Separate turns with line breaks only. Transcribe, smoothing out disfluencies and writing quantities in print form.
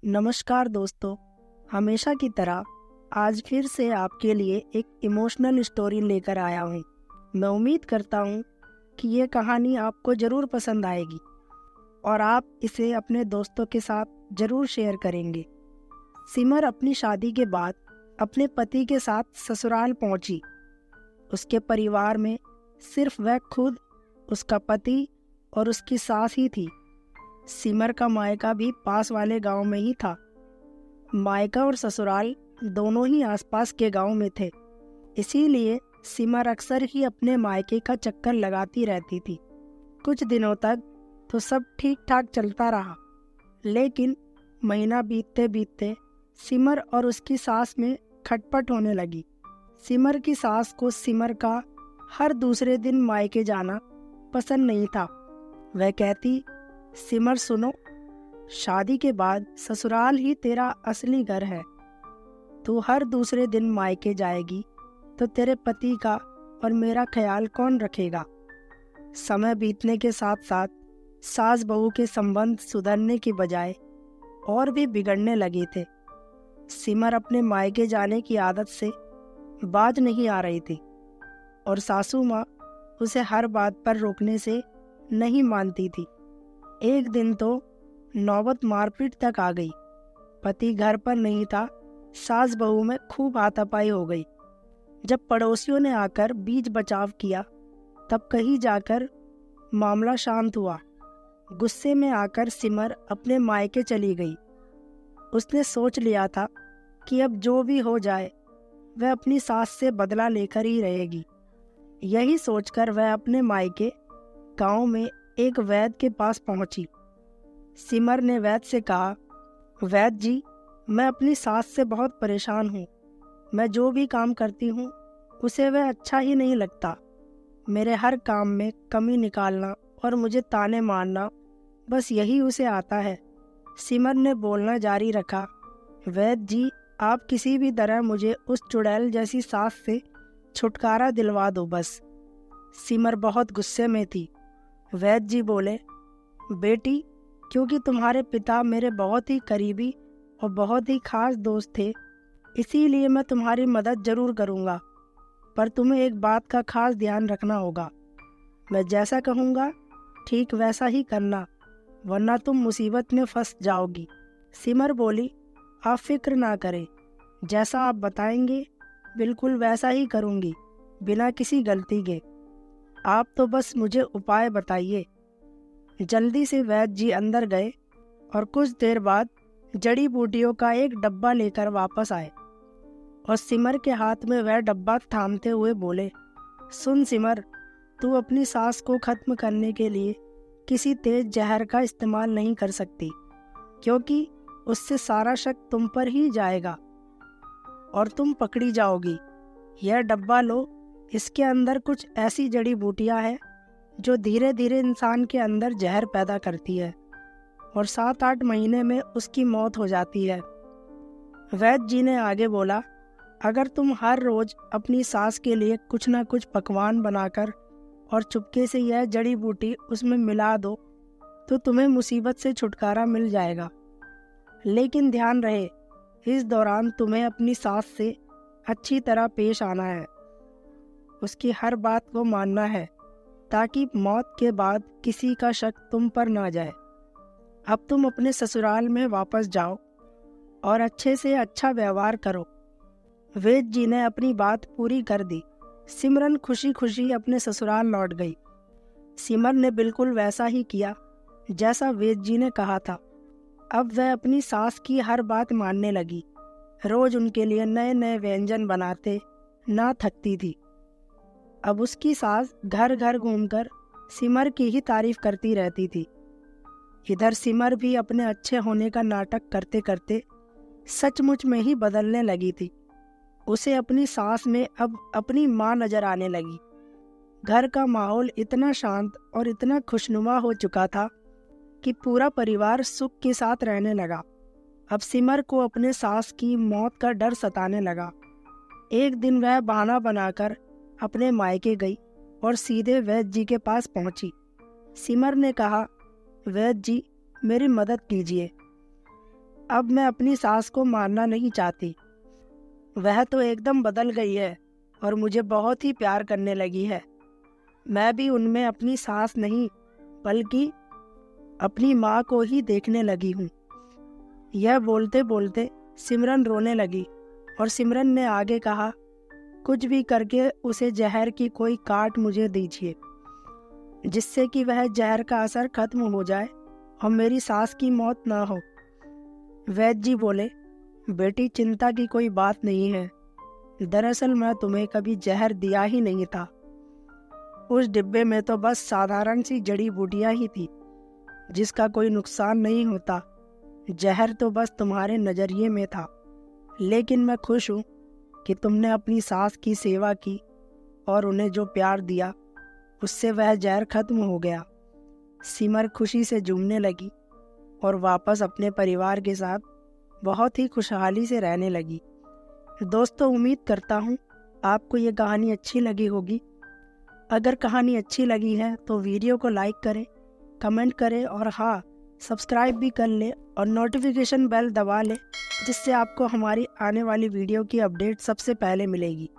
नमस्कार दोस्तों। हमेशा की तरह आज फिर से आपके लिए एक इमोशनल स्टोरी लेकर आया हूँ। मैं उम्मीद करता हूँ कि ये कहानी आपको ज़रूर पसंद आएगी और आप इसे अपने दोस्तों के साथ ज़रूर शेयर करेंगे। सिमर अपनी शादी के बाद अपने पति के साथ ससुराल पहुंची। उसके परिवार में सिर्फ वह खुद, उसका पति और उसकी सास ही थी। सिमर का मायका भी पास वाले गांव में ही था। मायका और ससुराल दोनों ही आसपास के गांव में थे, इसीलिए सिमर अक्सर ही अपने मायके का चक्कर लगाती रहती थी। कुछ दिनों तक तो सब ठीक ठाक चलता रहा, लेकिन महीना बीतते बीतते सिमर और उसकी सास में खटपट होने लगी। सिमर की सास को सिमर का हर दूसरे दिन मायके जाना पसंद नहीं था। वह कहती, सिमर सुनो, शादी के बाद ससुराल ही तेरा असली घर है। तू हर दूसरे दिन मायके जाएगी तो तेरे पति का और मेरा ख्याल कौन रखेगा। समय बीतने के साथ साथ सास बहू के संबंध सुधरने की बजाय और भी बिगड़ने लगे थे। सिमर अपने मायके जाने की आदत से बाज नहीं आ रही थी और सासू माँ उसे हर बात पर रोकने से नहीं मानती थी। एक दिन तो नौबत मारपीट तक आ गई। पति घर पर नहीं था, सास बहू में खूब हाथापाई हो गई। जब पड़ोसियों ने आकर बीच बचाव किया, तब कहीं जाकर मामला शांत हुआ। गुस्से में आकर सिमर अपने मायके चली गई। उसने सोच लिया था कि अब जो भी हो जाए वह अपनी सास से बदला लेकर ही रहेगी। यही सोचकर वह अपने मायके गांव में एक वैद्य के पास पहुंची। सिमर ने वैद्य से कहा, वैद्य जी, मैं अपनी सास से बहुत परेशान हूँ। मैं जो भी काम करती हूँ उसे वह अच्छा ही नहीं लगता। मेरे हर काम में कमी निकालना और मुझे ताने मारना, बस यही उसे आता है। सिमर ने बोलना जारी रखा, वैद्य जी, आप किसी भी तरह मुझे उस चुड़ैल जैसी सास से छुटकारा दिलवा दो बस। सिमर बहुत गुस्से में थी। वैद्य जी बोले, बेटी, क्योंकि तुम्हारे पिता मेरे बहुत ही करीबी और बहुत ही खास दोस्त थे, इसीलिए मैं तुम्हारी मदद जरूर करूँगा। पर तुम्हें एक बात का खास ध्यान रखना होगा। मैं जैसा कहूँगा ठीक वैसा ही करना, वरना तुम मुसीबत में फंस जाओगी। सिमर बोली, आप फिक्र ना करें, जैसा आप बताएंगे बिल्कुल वैसा ही करूँगी, बिना किसी गलती के। आप तो बस मुझे उपाय बताइए। जल्दी से वैद्य जी अंदर गए और कुछ देर बाद जड़ी बूटियों का एक डब्बा लेकर वापस आए और सिमर के हाथ में वह डब्बा थामते हुए बोले, सुन सिमर, तू अपनी सास को खत्म करने के लिए किसी तेज जहर का इस्तेमाल नहीं कर सकती, क्योंकि उससे सारा शक तुम पर ही जाएगा और तुम पकड़ी जाओगी। यह डब्बा लो, इसके अंदर कुछ ऐसी जड़ी बूटियां हैं जो धीरे धीरे इंसान के अंदर जहर पैदा करती है और 7-8 महीने में उसकी मौत हो जाती है। वैद्य जी ने आगे बोला, अगर तुम हर रोज अपनी सास के लिए कुछ ना कुछ पकवान बनाकर और चुपके से यह जड़ी बूटी उसमें मिला दो तो तुम्हें मुसीबत से छुटकारा मिल जाएगा। लेकिन ध्यान रहे, इस दौरान तुम्हें अपनी सास से अच्छी तरह पेश आना है, उसकी हर बात को मानना है, ताकि मौत के बाद किसी का शक तुम पर ना जाए। अब तुम अपने ससुराल में वापस जाओ और अच्छे से अच्छा व्यवहार करो। वैद्य जी ने अपनी बात पूरी कर दी। सिमरन खुशी खुशी अपने ससुराल लौट गई। सिमर ने बिल्कुल वैसा ही किया जैसा वैद्य जी ने कहा था। अब वह अपनी सास की हर बात मानने लगी। रोज उनके लिए नए नए व्यंजन बनाते ना थकती थी। अब उसकी सास घर घर घूमकर सिमर की ही तारीफ करती रहती थी। इधर सिमर भी अपने अच्छे होने का नाटक करते करते सचमुच में ही बदलने लगी थी। उसे अपनी सास में अब अपनी माँ नजर आने लगी। घर का माहौल इतना शांत और इतना खुशनुमा हो चुका था कि पूरा परिवार सुख के साथ रहने लगा। अब सिमर को अपने सास की मौत का डर सताने लगा। एक दिन वह बहाना बनाकर अपने मायके गई और सीधे वैद्य जी के पास पहुंची। सिमर ने कहा, वैद्य जी, मेरी मदद कीजिए। अब मैं अपनी सास को मारना नहीं चाहती। वह तो एकदम बदल गई है और मुझे बहुत ही प्यार करने लगी है। मैं भी उनमें अपनी सास नहीं बल्कि अपनी माँ को ही देखने लगी हूँ। यह बोलते बोलते सिमरन रोने लगी और सिमरन ने आगे कहा, कुछ भी करके उसे जहर की कोई काट मुझे दीजिए, जिससे कि वह जहर का असर खत्म हो जाए और मेरी सास की मौत ना हो। वैद्य जी बोले, बेटी चिंता की कोई बात नहीं है। दरअसल मैं तुम्हें कभी जहर दिया ही नहीं था। उस डिब्बे में तो बस साधारण सी जड़ी बूटियां ही थी जिसका कोई नुकसान नहीं होता। जहर तो बस तुम्हारे नजरिए में था। लेकिन मैं खुश हूँ कि तुमने अपनी सास की सेवा की और उन्हें जो प्यार दिया उससे वह जहर खत्म हो गया। सिमर खुशी से झूमने लगी और वापस अपने परिवार के साथ बहुत ही खुशहाली से रहने लगी। दोस्तों, उम्मीद करता हूँ आपको ये कहानी अच्छी लगी होगी। अगर कहानी अच्छी लगी है तो वीडियो को लाइक करें, कमेंट करें और हाँ, सब्सक्राइब भी कर लें और नोटिफिकेशन बेल दबा लें, जिससे आपको हमारी आने वाली वीडियो की अपडेट सबसे पहले मिलेगी।